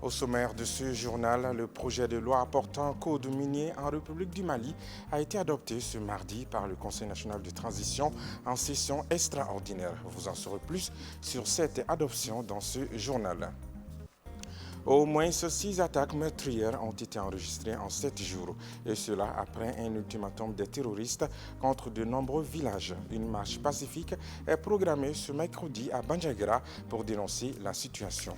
Au sommaire de ce journal, le projet de loi portant code minier en République du Mali a été adopté ce mardi par le Conseil national de transition en session extraordinaire. Vous en saurez plus sur cette adoption dans ce journal. Au moins 6 attaques meurtrières ont été enregistrées en 7 jours, et cela après un ultimatum des terroristes contre de nombreux villages. Une marche pacifique est programmée ce mercredi à Bandiagara pour dénoncer la situation.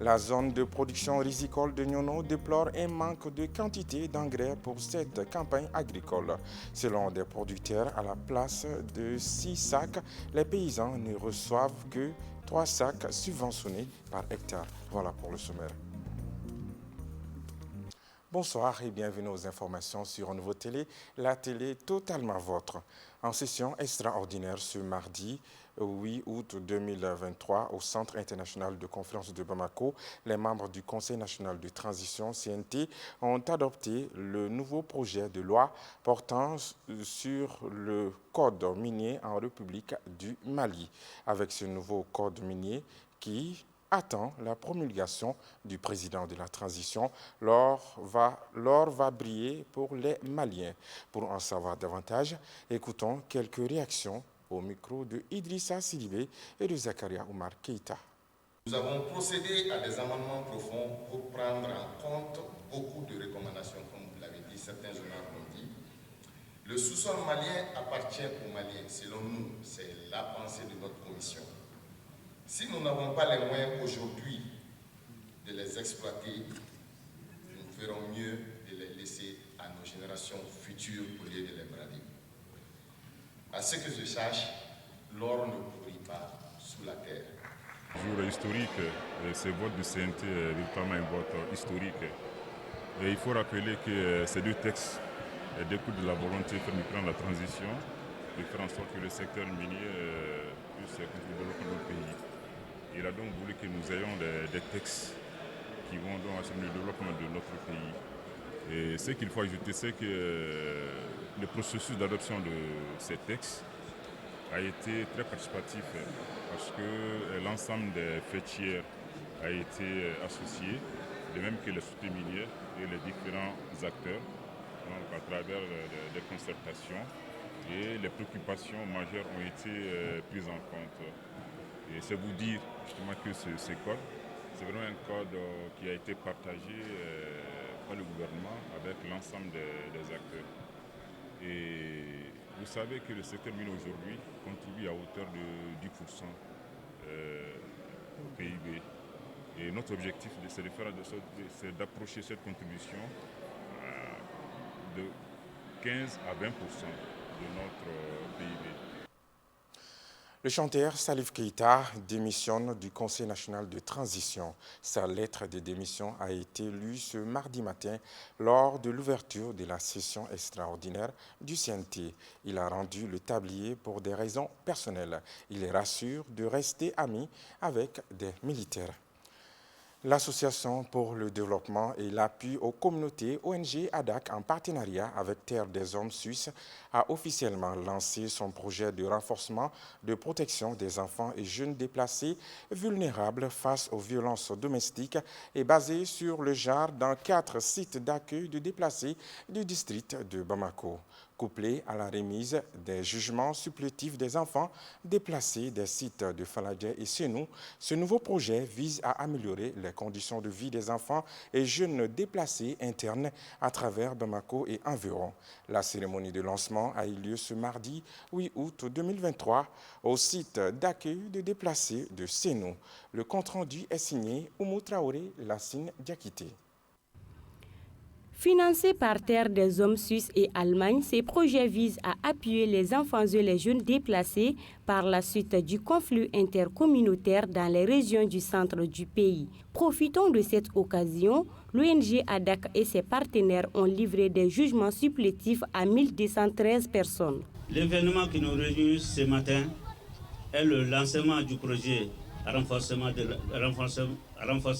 La zone de production risicole de Nyono déplore un manque de quantité d'engrais pour cette campagne agricole. Selon des producteurs, à la place de 6 sacs, les paysans ne reçoivent que 3 sacs subventionnés par hectare. Voilà pour le sommaire. Bonsoir et bienvenue aux informations sur Nouveau Télé, la télé totalement vôtre. En session extraordinaire ce mardi 8 août 2023 au Centre international de conférence de Bamako, les membres du Conseil national de transition CNT ont adopté le nouveau projet de loi portant sur le code minier en République du Mali. Avec ce nouveau code minier qui attend la promulgation du président de la transition, l'or va briller pour les Maliens. Pour en savoir davantage, écoutons quelques réactions au micro de Idrissa Sidibé et de Zakaria Oumar Keïta. Nous avons procédé à des amendements profonds pour prendre en compte beaucoup de recommandations, comme vous l'avez dit, certains journaux l'ont dit. Le sous-sol malien appartient aux Maliens, selon nous, c'est la pensée de notre commission. Si nous n'avons pas les moyens aujourd'hui de les exploiter, nous ferons mieux de les laisser à nos générations futures au lieu de les brader. À ce que je sache, l'or ne pourrit pas sous la terre. Jour historique, ce vote du CNT est véritablement un vote historique. Et il faut rappeler que ces deux textes découlent de la volonté de prendre la transition, de faire en sorte que le secteur minier puisse contribuer au développement du pays. Il a donc voulu que nous ayons des textes qui vont donc assurer le développement de notre pays. Et ce qu'il faut ajouter, c'est que le processus d'adoption de ces textes a été très participatif parce que l'ensemble des fêtières a été associé, de même que les sociétés minières et les différents acteurs, donc à travers des concertations, et les préoccupations majeures ont été prises en compte. Et c'est vous dire justement que ce code, c'est vraiment un code qui a été partagé par le gouvernement avec l'ensemble des acteurs. Et vous savez que le secteur minier aujourd'hui contribue à hauteur de 10% au PIB. Et notre objectif, c'est d'approcher cette contribution de 15 à 20% de notre PIB. Le chanteur Salif Keïta démissionne du Conseil national de transition. Sa lettre de démission a été lue ce mardi matin lors de l'ouverture de la session extraordinaire du CNT. Il a rendu le tablier pour des raisons personnelles. Il rassure de rester ami avec des militaires. L'Association pour le développement et l'appui aux communautés ONG ADAC en partenariat avec Terre des Hommes Suisses a officiellement lancé son projet de renforcement de protection des enfants et jeunes déplacés vulnérables face aux violences domestiques et basé sur le genre dans 4 sites d'accueil de déplacés du district de Bamako. Couplé à la remise des jugements supplétifs des enfants déplacés des sites de Faladje et Senou, ce nouveau projet vise à améliorer les conditions de vie des enfants et jeunes déplacés internes à travers Bamako et environ. La cérémonie de lancement a eu lieu ce mardi 8 août 2023 au site d'accueil de déplacés de Senou. Le compte-rendu est signé Oumou Traoré Lassine Diakité. Financés par Terre des Hommes Suisses et Allemagne, ces projets visent à appuyer les enfants et les jeunes déplacés par la suite du conflit intercommunautaire dans les régions du centre du pays. Profitons de cette occasion, l'ONG ADAC et ses partenaires ont livré des jugements supplétifs à 1213 personnes. L'événement qui nous réunit ce matin est le lancement du projet renforcer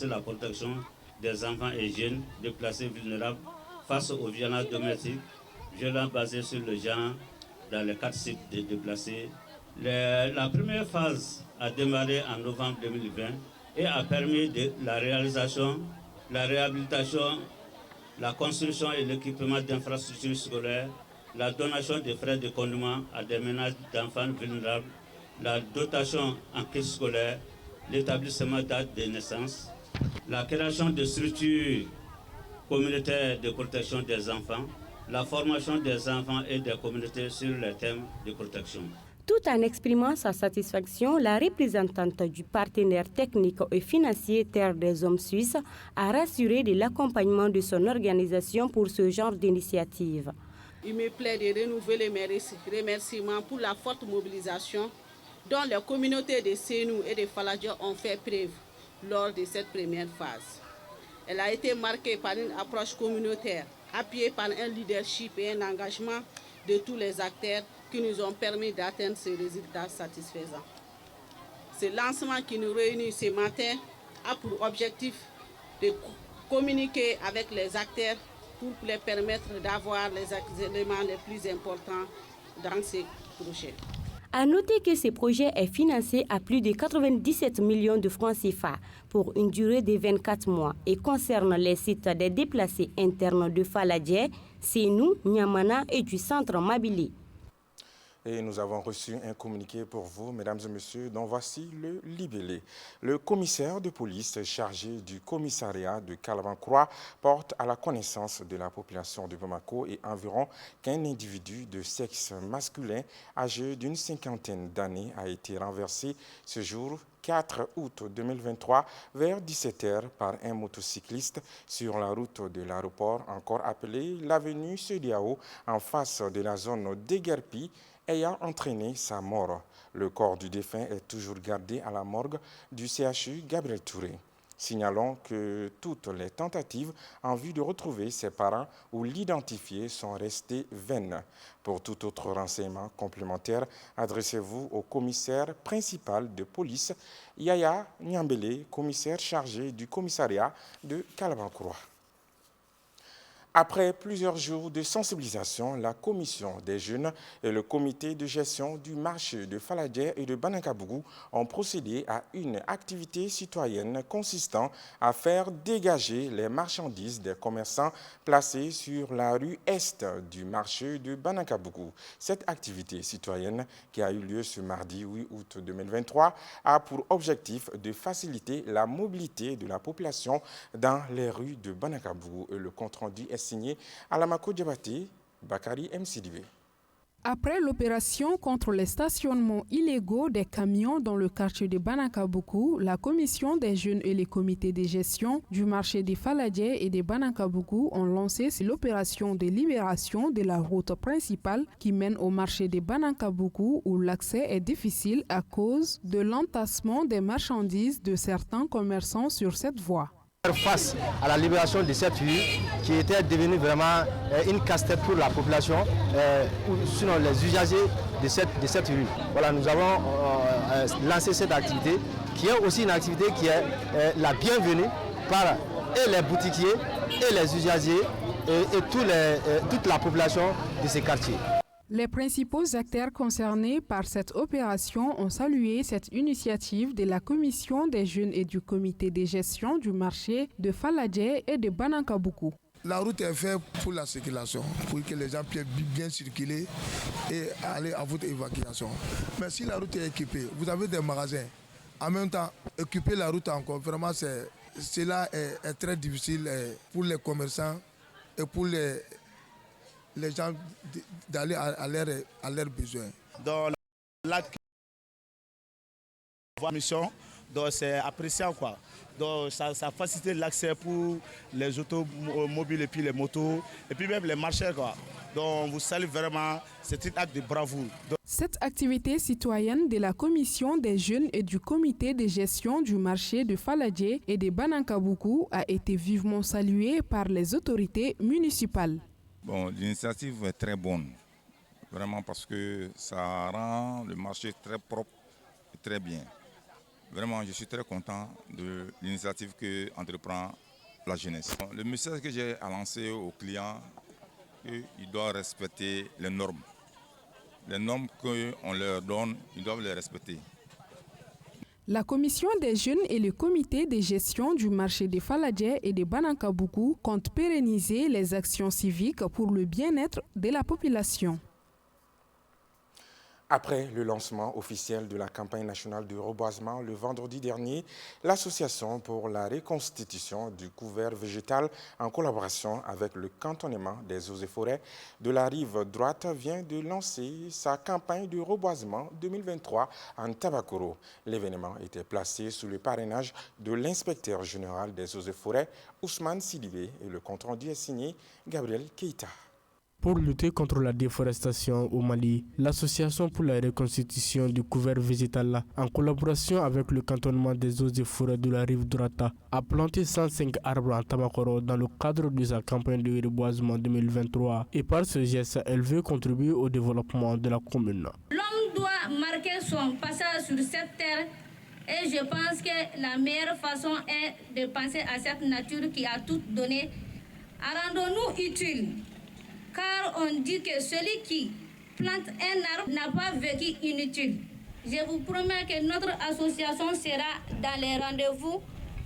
la protection des enfants et jeunes déplacés vulnérables face aux violences domestiques, violences basées sur le genre dans les 4 sites déplacés. La première phase a démarré en novembre 2020 et a permis la réalisation, la réhabilitation, la construction et l'équipement d'infrastructures scolaires, la donation de frais de conduite à des ménages d'enfants vulnérables, la dotation en kit scolaire, l'établissement d'actes de naissance, la création de structures communautaires de protection des enfants, la formation des enfants et des communautés sur les thèmes de protection. Tout en exprimant sa satisfaction, la représentante du partenaire technique et financier Terre des Hommes Suisses a rassuré de l'accompagnement de son organisation pour ce genre d'initiative. Il me plaît de renouveler mes remerciements pour la forte mobilisation dont les communautés de Sénou et de Faladja ont fait preuve lors de cette première phase. Elle a été marquée par une approche communautaire, appuyée par un leadership et un engagement de tous les acteurs qui nous ont permis d'atteindre ces résultats satisfaisants. Ce lancement qui nous réunit ce matin a pour objectif de communiquer avec les acteurs pour les permettre d'avoir les éléments les plus importants dans ces projets. À noter que ce projet est financé à plus de 97 millions de francs CFA pour une durée de 24 mois et concerne les sites des déplacés internes de Faladje, Sénou, Niamana et du centre Mabili. Et nous avons reçu un communiqué pour vous, mesdames et messieurs, dont voici le libellé. Le commissaire de police chargé du commissariat de Kalaban-Croix porte à la connaissance de la population de Bamako et environ qu'un individu de sexe masculin âgé d'une cinquantaine d'années a été renversé ce jour 4 août 2023 vers 17h par un motocycliste sur la route de l'aéroport, encore appelée l'avenue Sediao, en face de la zone d'Eguerpi, ayant entraîné sa mort. Le corps du défunt est toujours gardé à la morgue du CHU Gabriel Touré. Signalons que toutes les tentatives en vue de retrouver ses parents ou l'identifier sont restées vaines. Pour tout autre renseignement complémentaire, adressez-vous au commissaire principal de police, Yaya Nyambele, commissaire chargé du commissariat de Kalaban-Croix. Après plusieurs jours de sensibilisation, la commission des jeunes et le comité de gestion du marché de Faladje et de Banakabougou ont procédé à une activité citoyenne consistant à faire dégager les marchandises des commerçants placés sur la rue Est du marché de Banakabougou. Cette activité citoyenne, qui a eu lieu ce mardi 8 août 2023, a pour objectif de faciliter la mobilité de la population dans les rues de Banakabougou. Et le compte-rendu est signé Alamako Diabaté, Bakari MCDB. Après l'opération contre les stationnements illégaux des camions dans le quartier de Banakabougou, la commission des jeunes et les comités de gestion du marché des Faladje et de Banakabougou ont lancé l'opération de libération de la route principale qui mène au marché de Banakabougou où l'accès est difficile à cause de l'entassement des marchandises de certains commerçants sur cette voie. Face à la libération de cette rue qui était devenue vraiment une casse-tête pour la population, sinon les usagers de cette rue. Voilà, nous avons lancé cette activité qui est aussi une activité qui est la bienvenue par et les boutiquiers et les usagers et toute la population de ces quartiers. Les principaux acteurs concernés par cette opération ont salué cette initiative de la commission des jeunes et du comité de gestion du marché de Faladje et de Banakabougou. La route est faite pour la circulation, pour que les gens puissent bien circuler et aller à votre évacuation. Mais si la route est équipée, vous avez des magasins. En même temps, équiper la route encore, vraiment, cela est très difficile pour les commerçants et pour les gens d'aller à leurs besoins. Dans la mission, c'est appréciable quoi. Donc ça facilite l'accès pour les automobiles et puis les motos et puis même les marchés quoi. Donc vous saluez vraiment, c'est un acte de bravoure. Cette activité citoyenne de la commission des jeunes et du comité de gestion du marché de Faladje et de Banakabougou a été vivement saluée par les autorités municipales. Bon, l'initiative est très bonne, vraiment parce que ça rend le marché très propre et très bien. Vraiment, je suis très content de l'initiative que entreprend la jeunesse. Le message que j'ai à lancer aux clients, ils doivent respecter les normes. Les normes qu'on leur donne, ils doivent les respecter. La commission des jeunes et le comité de gestion du marché des Faladjé et de Banankabuku comptent pérenniser les actions civiques pour le bien-être de la population. Après le lancement officiel de la campagne nationale de reboisement le vendredi dernier, l'Association pour la reconstitution du couvert végétal en collaboration avec le cantonnement des eaux et forêts de la rive droite vient de lancer sa campagne de reboisement 2023 en Tabakoro. L'événement était placé sous le parrainage de l'inspecteur général des eaux et forêts, Ousmane Sidibé, et le compte-rendu est signé Gabriel Keita. Pour lutter contre la déforestation au Mali, l'Association pour la reconstitution du couvert végétal, en collaboration avec le cantonnement des eaux et forêts de la rive droite, a planté 105 arbres en Tabakoro dans le cadre de sa campagne de reboisement 2023. Et par ce geste, elle veut contribuer au développement de la commune. L'homme doit marquer son passage sur cette terre et je pense que la meilleure façon est de penser à cette nature qui a tout donné. Rendons-nous utiles. Car on dit que celui qui plante un arbre n'a pas vécu inutile. Je vous promets que notre association sera dans les rendez-vous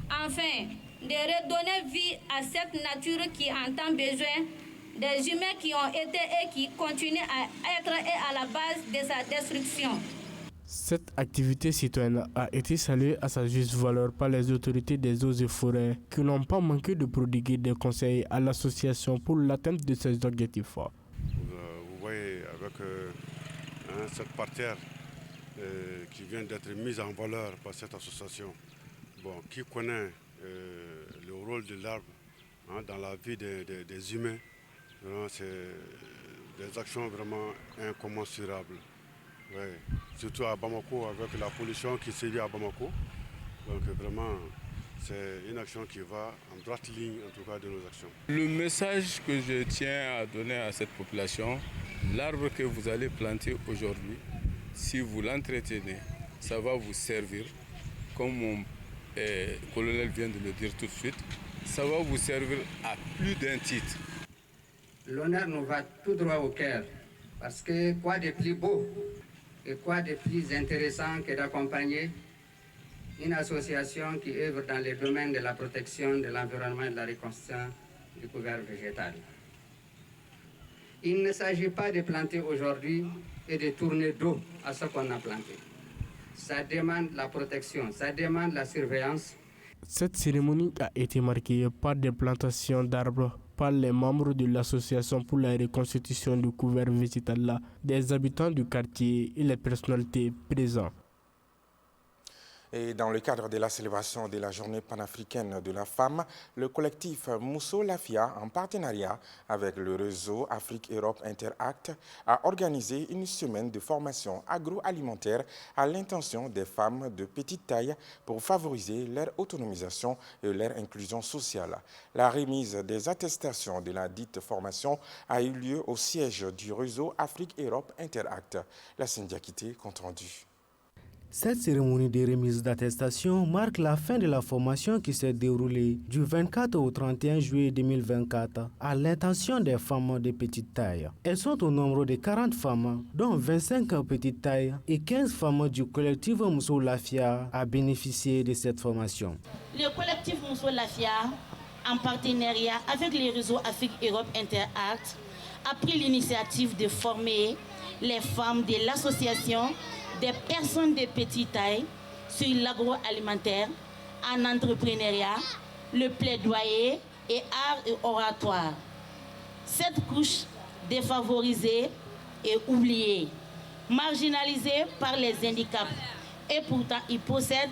afin de redonner vie à cette nature qui en tant besoin, des humains qui ont été et qui continuent à être et à la base de sa destruction. Cette activité citoyenne a été saluée à sa juste valeur par les autorités des eaux et forêts qui n'ont pas manqué de prodiguer des conseils à l'association pour l'atteinte de ses objectifs. Vous voyez avec cette parterre qui vient d'être mise en valeur par cette association, qui connaît le rôle de l'arbre dans la vie des humains, c'est des actions vraiment incommensurables. Ouais. Surtout à Bamako, avec la pollution qui sévit à Bamako. Donc vraiment, c'est une action qui va en droite ligne, en tout cas, de nos actions. Le message que je tiens à donner à cette population, l'arbre que vous allez planter aujourd'hui, si vous l'entretenez, ça va vous servir, comme mon colonel vient de le dire tout de suite, ça va vous servir à plus d'un titre. L'honneur nous va tout droit au cœur, parce que quoi de plus beau et quoi de plus intéressant que d'accompagner une association qui œuvre dans les domaines de la protection de l'environnement et de la reconstruction du couvert végétal. Il ne s'agit pas de planter aujourd'hui et de tourner dos à ce qu'on a planté. Ça demande la protection, ça demande la surveillance. Cette cérémonie a été marquée par des plantations d'arbres par les membres de l'association pour la reconstitution du couvert végétal, des habitants du quartier et les personnalités présentes. Et dans le cadre de la célébration de la journée panafricaine de la femme, le collectif Mousso Lafia, en partenariat avec le réseau Afrique-Europe Interact, a organisé une semaine de formation agroalimentaire à l'intention des femmes de petite taille pour favoriser leur autonomisation et leur inclusion sociale. La remise des attestations de la dite formation a eu lieu au siège du réseau Afrique-Europe Interact. La Syndiacité compte rendu. Cette cérémonie de remise d'attestation marque la fin de la formation qui s'est déroulée du 24 au 31 juillet 2024 à l'intention des femmes de petite taille. Elles sont au nombre de 40 femmes, dont 25 petites tailles et 15 femmes du collectif Mousso Lafia à bénéficier de cette formation. Le collectif Mousso Lafia, en partenariat avec le réseau Afrique-Europe Interact, a pris l'initiative de former les femmes de l'association des personnes de petite taille sur l'agroalimentaire, en entrepreneuriat, le plaidoyer et art et oratoire. Cette couche défavorisée et oubliée, marginalisée par les handicaps, et pourtant ils possèdent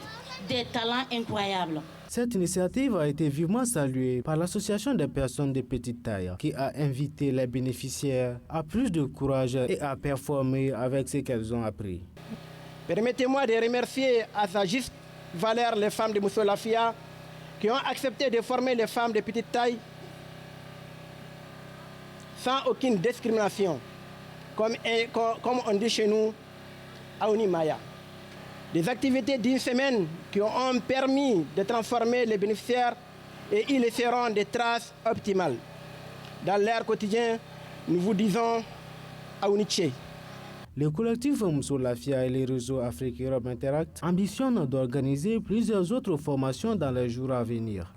des talents incroyables. Cette initiative a été vivement saluée par l'Association des personnes de petite taille qui a invité les bénéficiaires à plus de courage et à performer avec ce qu'elles ont appris. Permettez-moi de remercier à sa juste valeur les femmes de Mousso Lafia qui ont accepté de former les femmes de petite taille sans aucune discrimination, comme on dit chez nous, à Onimaya. Des activités d'une semaine qui ont permis de transformer les bénéficiaires et ils laisseront des traces optimales. Dans leur quotidien, nous vous disons Aouniché. Le collectif Mousso-Lafia et les réseaux Afrique Europe Interact ambitionnent d'organiser plusieurs autres formations dans les jours à venir.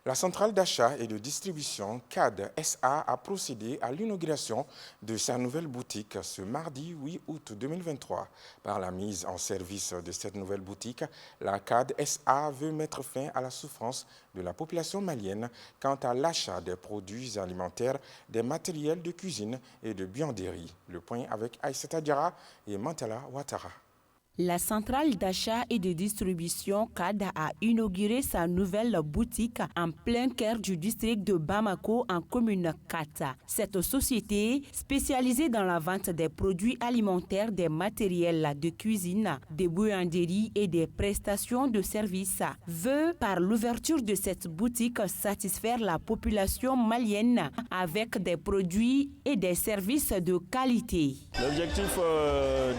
La centrale d'achat et de distribution CAD SA a procédé à l'inauguration de sa nouvelle boutique ce mardi 8 août 2023. Par la mise en service de cette nouvelle boutique, la CAD SA veut mettre fin à la souffrance de la population malienne quant à l'achat des produits alimentaires, des matériels de cuisine et de buanderie. Le point avec Aïssata Diarra et Mantala Ouattara. La centrale d'achat et de distribution CAD a inauguré sa nouvelle boutique en plein cœur du district de Bamako en commune 4. Cette société, spécialisée dans la vente des produits alimentaires, des matériels de cuisine, des buanderies et des prestations de services, veut par l'ouverture de cette boutique satisfaire la population malienne avec des produits et des services de qualité. L'objectif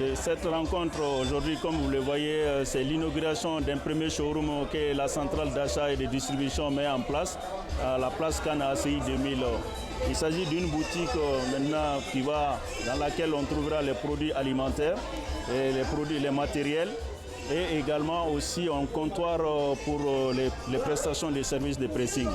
de cette rencontre aujourd'hui, comme vous le voyez, c'est l'inauguration d'un premier showroom que la centrale d'achat et de distribution met en place à la place Cana ACI 2000. Il s'agit d'une boutique maintenant dans laquelle on trouvera les produits alimentaires, et les matériels et également aussi un comptoir pour les prestations des services de pressing.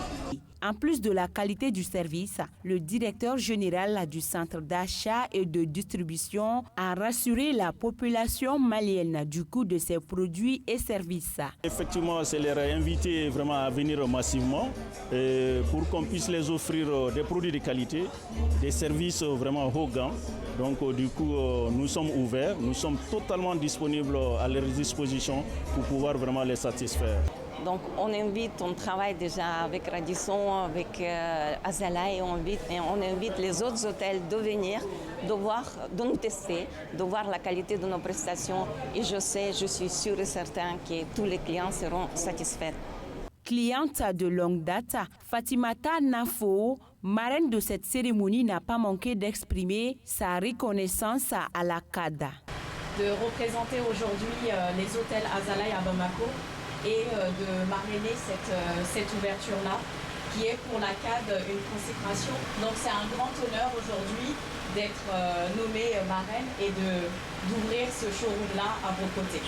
En plus de la qualité du service, le directeur général du centre d'achat et de distribution a rassuré la population malienne du coût de ses produits et services. Effectivement, c'est leur inviter vraiment à venir massivement pour qu'on puisse les offrir des produits de qualité, des services vraiment haut gamme. Donc du coup, nous sommes ouverts, nous sommes totalement disponibles à leur disposition pour pouvoir vraiment les satisfaire. Donc on travaille déjà avec Radisson, avec Azala et on invite les autres hôtels de venir, de nous tester, de voir la qualité de nos prestations et je suis sûre et certain que tous les clients seront satisfaits. Cliente de longue date, Fatimata Nafo, marraine de cette cérémonie, n'a pas manqué d'exprimer sa reconnaissance à la CAD. De représenter aujourd'hui les hôtels Azalaï à Bamako et de marrainer cette ouverture-là, qui est pour la CAD une consécration. Donc c'est un grand honneur aujourd'hui d'être nommée marraine et d'ouvrir ce showroom-là à vos côtés.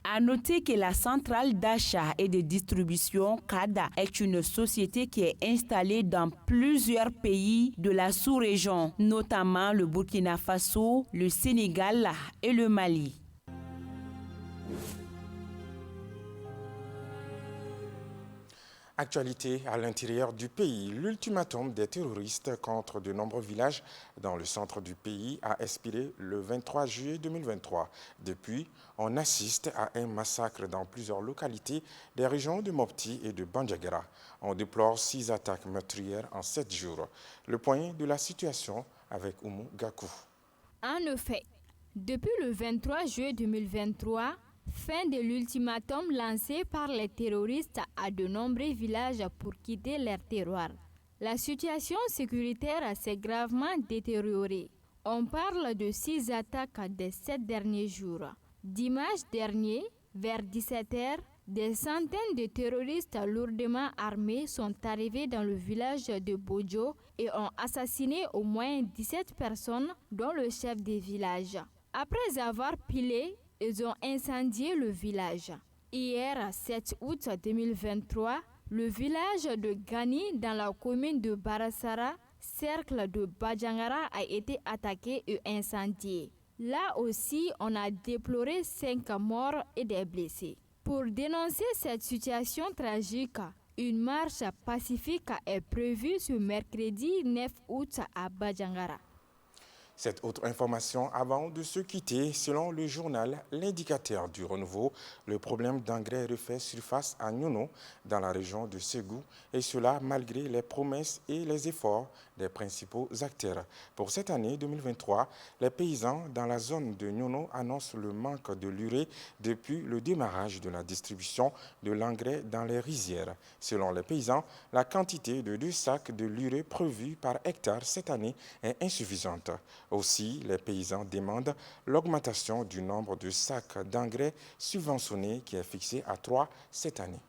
À noter que la centrale d'achat et de distribution CAD est une société qui est installée dans plusieurs pays de la sous-région, notamment le Burkina Faso, le Sénégal et le Mali. Actualité à l'intérieur du pays. L'ultimatum des terroristes contre de nombreux villages dans le centre du pays a expiré le 23 juillet 2023. Depuis, on assiste à un massacre dans plusieurs localités des régions de Mopti et de Bandiagara. On déplore 6 attaques meurtrières en 7 jours. Le point de la situation avec Oumou Gakou. En effet, depuis le 23 juillet 2023, fin de l'ultimatum lancé par les terroristes à de nombreux villages pour quitter leur terroir. La situation sécuritaire s'est gravement détériorée. On parle de 6 attaques des 7 derniers jours. Dimanche dernier, vers 17h, des centaines de terroristes lourdement armés sont arrivés dans le village de Bodjo et ont assassiné au moins 17 personnes, dont le chef des villages. Après avoir pillé, ils ont incendié le village. Hier, 7 août 2023, le village de Gani dans la commune de Barassara, cercle de Badjangara, a été attaqué et incendié. Là aussi, on a déploré 5 morts et des blessés. Pour dénoncer cette situation tragique, une marche pacifique est prévue ce mercredi 9 août à Badjangara. Cette autre information avant de se quitter, selon le journal L'Indicateur du Renouveau, le problème d'engrais refait surface à Nyono dans la région de Ségou et cela malgré les promesses et les efforts des principaux acteurs. Pour cette année 2023, les paysans dans la zone de Nyono annoncent le manque de l'urée depuis le démarrage de la distribution de l'engrais dans les rizières. Selon les paysans, la quantité de 2 sacs de l'urée prévue par hectare cette année est insuffisante. Aussi, les paysans demandent l'augmentation du nombre de sacs d'engrais subventionnés qui est fixé à 3 cette année.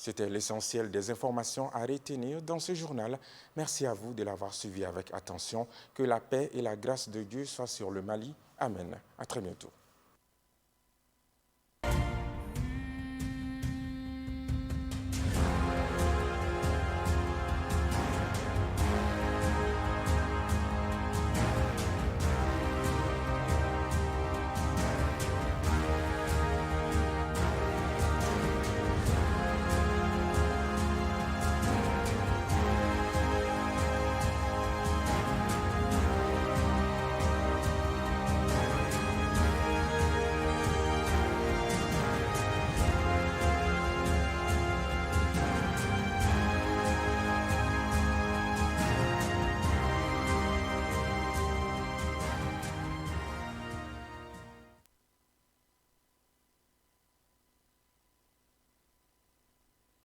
C'était l'essentiel des informations à retenir dans ce journal. Merci à vous de l'avoir suivi avec attention. Que la paix et la grâce de Dieu soient sur le Mali. Amen. À très bientôt.